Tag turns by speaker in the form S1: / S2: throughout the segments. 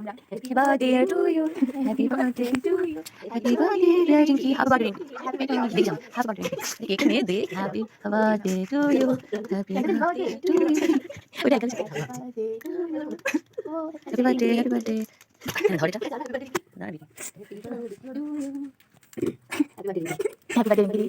S1: Happy birthday to you. Happy birthday to you. Happy birthday dear Rinky. Happy birthday Rinky. Happy birthday Rinky. Happy birthday Rinky. Cake নিয়ে দে happy birthday to you happy birthday to you ওইটা একদম happy birthday ধরে না happy birthday Rinky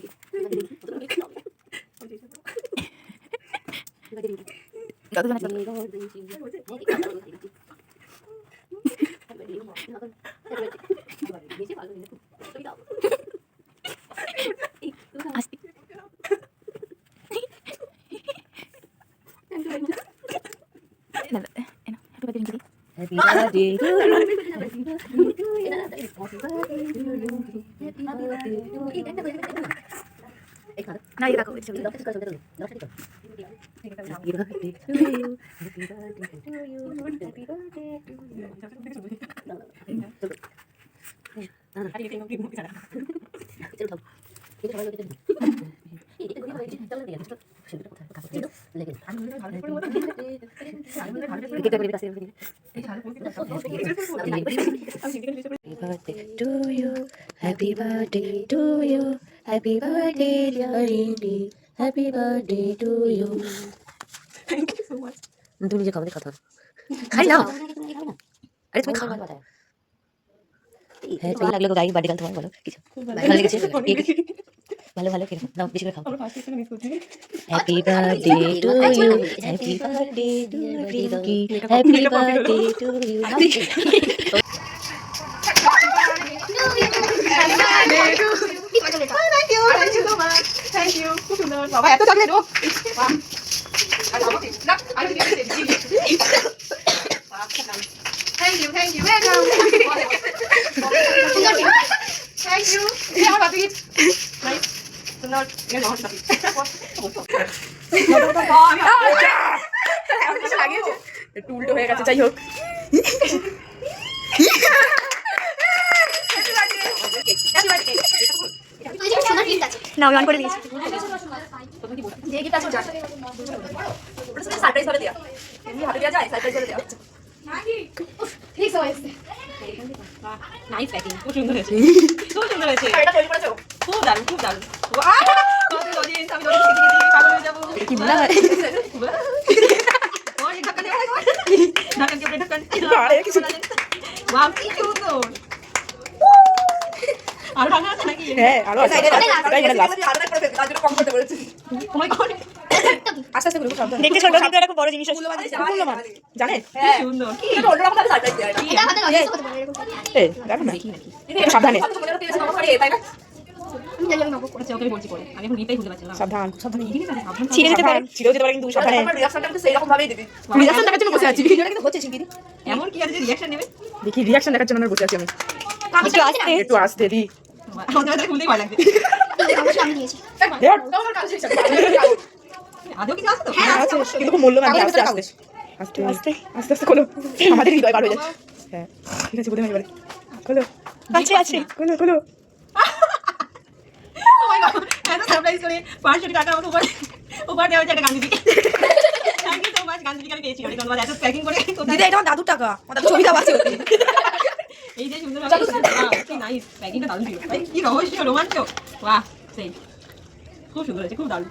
S1: Happy birthday to you. না এটা করো ছবি দাও Happy birthday to you. Happy birthday to you. Happy birthday to you. আরে এটা কি মুখে ছাড়া চলো খাও এটা ভালো করে এটা গুলি হয়েছে চলো দিয়ে একটু সেটা কোথায় কাপড় ছিল লেগে আমি ভালো করে বলতে এটা করে কাছে Happy birthday to you. Happy birthday to you. Happy birthday dear Rinky. Happy birthday to you. Thank you so much. তুমি নিজে খাও খাও খাই নাও আরে তুমি খাও হ্যাঁ তুমি লাগলো গাই বাড়ি গান তোমার বলো কিছু ভালো লেগেছে ভালো ভালো খেয়ে নাও বেশি করে খাও happy birthday to you happy birthday to Rinki happy birthday to you
S2: Thank you খুব সুন্দর বাবা এত চকলেট ও বাহ Thank you welcome Thank you ये আমার বাতি নাইস সুন্দর ये আমার বাতি আমি কিছু লাগিয়েছে একটু উল্টো হয়ে গেছে যাই হোক
S1: না আমি অন করে দিয়েছি
S2: যে গিফট আছে ওটা ওটা সারপ্রাইজ ভাবে দেয়া এমনি হাতে দেয়া যায় সারপ্রাইজ ভাবে দেয়া ঠিক আছে নাইস প্যাকিং খুব সুন্দর হয়েছে এটা তৈরি করেছো খুব দারুণ ওয়াও কত লজিন আমি লজিন শিখে গেছি পাগল হয়ে যাব
S1: কি বলা
S2: ওই ঢাকা দেওয়া হয় ঢাকা দিয়ে ঢাকা আরে কিছু ওয়াও কি সুন্দর আর ঢাকা আছে নাকি
S3: হ্যাঁ আরো আছে তাই মানে লাস্ট
S2: আলাদা করে ফেলতে তার কম করতে বলেছি ও মাই গড
S3: আস্তে আস্তে করব সাবধানে
S1: দেখতে ছোট কিন্তু এরকম বড় জিনিস আছে
S3: মূল্যবান জানেন
S2: হ্যাঁ সুন্দর কি এটা অন্যরকম ভাবে সারপ্রাইজ দেয়া
S4: এটা হাতে লজিক করতে পারে এরকম
S3: এই দেখো না
S2: সাবধানে কত মনে হচ্ছে আমার করে তাই না
S4: আমি জানি আমি নবো
S2: ওটা ওকে বলছি পরে আমি এখন নিতেই ভুলে যাচ্ছি না
S3: সাবধান
S2: সাবধানে এগিয়ে যাবে সাবধানে
S1: ছিঁড়ে যেতে পারে
S3: ছিড়েও যেতে পারে কিন্তু সাবধানে
S2: আমার রিঅ্যাকশনটা কিন্তু সেই রকম ভাবেই দিবি
S3: রিঅ্যাকশন দেখার জন্য বসে আছি ভিডিওটা কিন্তু হচ্ছে শিগগিরই
S2: এমন কি আছে যে রিঅ্যাকশন নেবে
S3: দেখি রিঅ্যাকশন দেখার জন্য আমরা বসে আছি আমি
S1: একটু আস্তে
S3: একটু আসতে দি
S2: আমাদের খুলতেই ভয় লাগবে
S4: অবশ্যই আমি নিয়েছি
S2: তোমার কাছে আদৌ কি আছে তো
S3: হ্যাঁ আছে কিন্তু খুব মূল্যবান আস্তে আস্তে আস্তে আস্তে আস্তে আস্তে খোলো আমাদের হৃদয় বার হয়ে যাচ্ছে হ্যাঁ ঠিক আছে বলে আমি এবারে খোলো
S1: আছে
S3: খোলো
S2: ও মাই গড এত সারপ্রাইজ করে 500 টাকা আমাকে উপর দেওয়া হয়েছে একটা Gandhi thank you so much Gandhi আমি পেয়েছি অনেক ধন্যবাদ এত প্যাকিং করে
S3: দিদি এটা আমার দাদুর টাকা আমার দাদু ছবি দেওয়া আছে ওতে
S2: এই যে সুন্দর কি নাইস প্যাকিংটা দারুণ ছিল ভাই কি রহস্য রোমাঞ্চ বাহ সেই খুব সুন্দর হয়েছে খুব দারুণ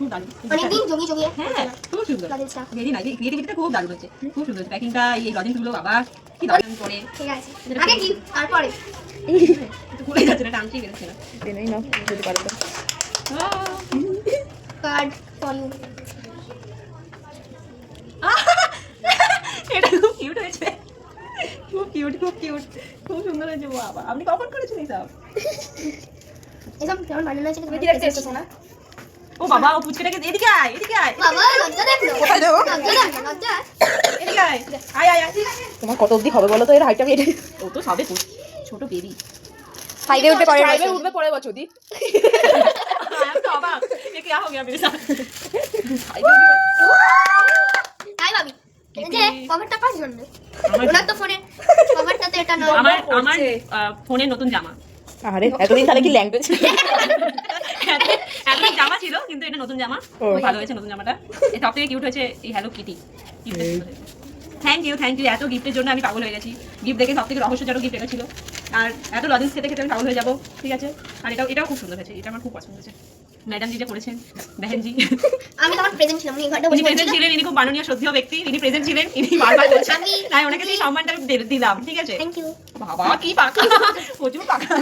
S4: অনেকদিন জমিয়ে
S2: হ্যাঁ খুব সুন্দর
S4: লজেন্সটা
S2: ভেরি নাইস ক্রিয়েটিভিটিটা খুব দারুণ হচ্ছে খুব সুন্দর প্যাকিংটা এই লজেন্সগুলো বাবা কি দারুণ করে
S4: ঠিক আছে আগে কি তারপরে
S2: একটু খুলে যাচ্ছে না টানতেই বেরোচ্ছে না
S3: এনেই নাও যদি পারো তো
S4: কার্ড ফল
S2: এটা খুব কিউট হয়েছে খুব কিউট খুব সুন্দর হয়েছে বাবা আপনি কখন করেছেন এইসব
S4: এসব কেমন বানানো আছে
S2: তুমি কি দেখতে এসেছো না ও বাবা ও পুচকেটাকে এদিকে আয়
S4: বাবা লজ্জা দেখ না
S3: কোথায় দেবো
S4: লজ্জা
S2: এদিকে আয়
S3: তোমার কত অবধি হবে বলো তো এর হাইট আমি এটা
S2: ও তো সবে ছোট বেবি
S1: সাইডে উঠবে পরে
S3: উঠবে পরে বছর দি
S2: আমি তো অবাক এ কি हो गया मेरे साथ
S4: তাই ভাবি এই যে কভারটা কার জন্য ওনার তো ফোনে কভারটাতে এটা না
S2: আমার ফোনে নতুন জামা
S3: আরে এতদিন তাহলে কি ল্যাঙ্গুয়েজ
S2: এতদিন জামা ছিল কিন্তু এটা নতুন জামা খুব ভালো হয়েছে নতুন জামাটা এই সব থেকে কিউট হয়েছে এই হ্যালো কিটি থ্যাংক ইউ এত গিফটের জন্য আমি পাগল হয়ে গেছি। গিফট দেখে সব থেকে রহস্যজনক গিফট এটা ছিল। আর এত লজেন্স খেতে খেতে আমি পাগল হয়ে যাবো, ঠিক আছে। আর এটাও খুব সুন্দর হয়েছে, এটা আমার খুব পছন্দ হয়েছে। ম্যাডাম জি যে করেছেন, বেহেনজি
S4: আমি তখন প্রেজেন্ট ছিলাম, উনি ঘরটা
S2: উনি
S4: বসে
S2: প্রেজেন্ট ছিলেন, ইনি খুব মাননীয় শ্রদ্ধেয় ব্যক্তি, ইনি প্রেজেন্ট ছিলেন, ইনি বারবার বলছেন,
S4: আমি-
S2: তাই ওনাকে সেই সম্মানটা আমি দিলাম, ঠিক আছে।
S4: Thank you.
S2: বাবা কি পাকা, প্রচুর পাকা।